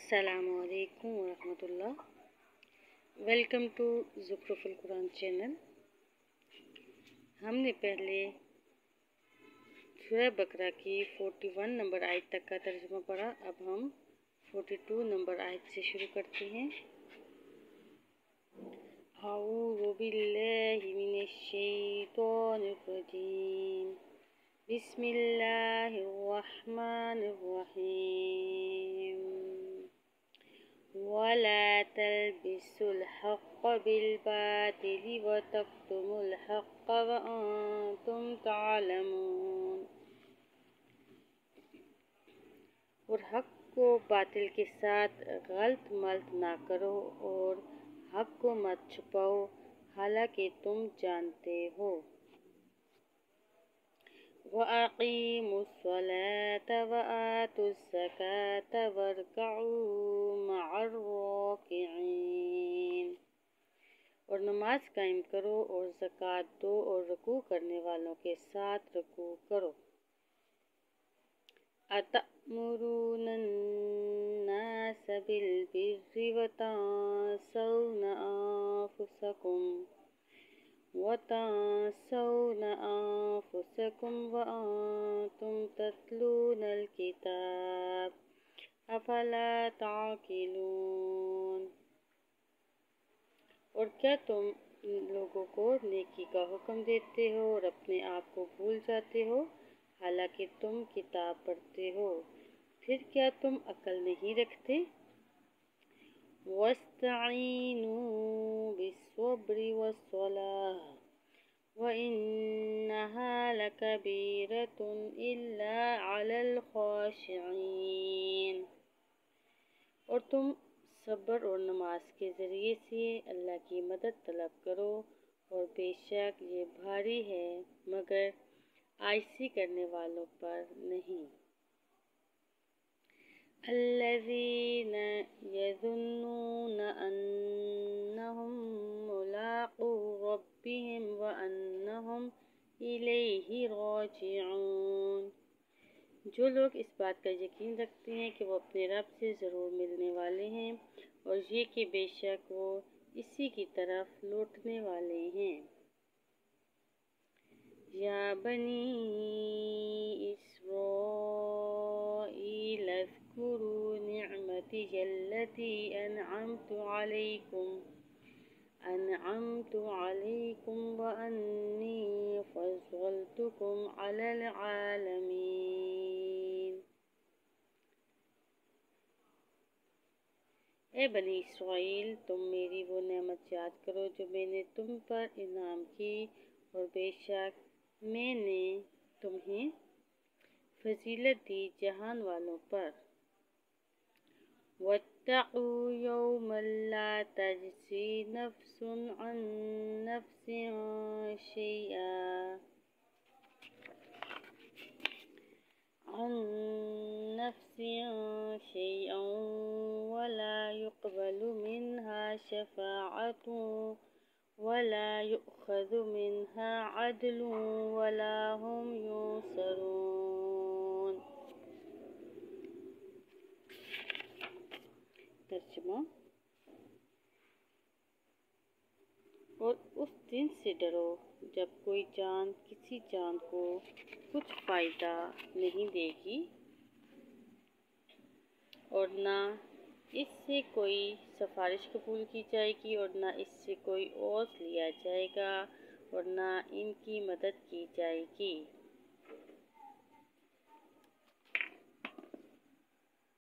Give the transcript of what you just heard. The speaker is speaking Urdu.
السلام علیکم ورحمۃ اللہ۔ ویلکم ٹو زخرف القرآن چینل۔ ہم نے پہلے سورہ بقرہ کی 41 نمبر آیت تک کا ترجمہ پڑھا، اب ہم 42 نمبر آیت سے شروع کرتے ہیں۔ اعوذ باللہ من الشیطان الرجیم، بسم اللہ الرحمن الرحیم۔ وَلَا تَلْبِسُوا الْحَقَّ بِالْبَاطِلِ وَتَكْتُمُوا الْحَقَّ وَأَنْتُمْ تَعْلَمُونَ۔ اور حق کو باطل کے ساتھ غلط ملت نہ کرو اور حق کو مت چھپاؤ حالانکہ تم جانتے ہو۔ وَأَقِیمُوا الصَّلَاةَ وَآتُوا الزَّکَاةَ وَارْکَعُوا مَعَ الرَّاکِعِینَ۔ اور نماز قائم کرو اور زکوٰۃ دو اور رکوع کرنے والوں کے ساتھ رکوع کرو۔ أَتَأْمُرُونَ النَّاسَ بِالْبِرِّ وَتَنْسَوْنَ أَنفُسَكُمْ وَأَنْتُمْ تَتْلُونَ الْكِتَابَ أَفَلَا تَعْقِلُونَ۔ اور کیا تم لوگوں کو نیکی کا حکم دیتے ہو اور اپنے آپ کو بھول جاتے ہو حالانکہ تم کتاب پڑھتے ہو، پھر کیا تم عقل نہیں رکھتے؟ وَاسْتَعِینُوا بِالصَّبْرِ وَالصَّلَاةِ وَإِنَّهَا لَكَبِیرَةٌ إِلَّا عَلَى الْخَاشِعِینَ۔ اور تم صبر اور نماز کے ذریعے سے اللہ کی مدد طلب کرو، اور بے شک یہ بھاری ہے مگر عاجزی کرنے والوں پر نہیں۔ الَّذِینَ یَظُنُّونَ أَنَّهُم مُّلَاقُو رَبِّهِمْ وَأَنَّهُمْ إِلَیْهِ رَاجِعُونَ۔ جو لوگ اس بات کا یقین رکھتے ہیں کہ وہ اپنے رب سے ضرور ملنے والے ہیں، اور یہ کہ بے شک وہ اسی کی طرف لوٹنے والے ہیں۔ یا بنی اسرائیل اذکروا نعمتی التی انعمت علیکم وانی فضلتکم علی العالمین۔ اے بنی اسرائیل، تم میری وہ نعمت یاد کرو جو میں نے تم پر انعام کی، اور بے شک میں نے تمہیں فضیلت دی جہان والوں پر۔ وَاتَّقُوا یَوْمًا لَا تَجْزِی نَفْسٌ عَن نَفْسٍ شَیْئًا وَلَا یُقْبَلُ مِنْہَا شَفَاعَةٌ وَلَا یُؤْخَذُ مِنْہَا عَدْلٌ وَلَا هُمْ يُنصَرُونَ۔ ترجمہ۔ اور اس دن سے ڈرو جب کوئی جان کسی جان کو کچھ فائدہ نہیں دے گی، اور نہ اس سے کوئی سفارش قبول کی جائے گی، اور نہ اس سے کوئی عوض لیا جائے گا، اور نہ ان کی مدد کی جائے گی۔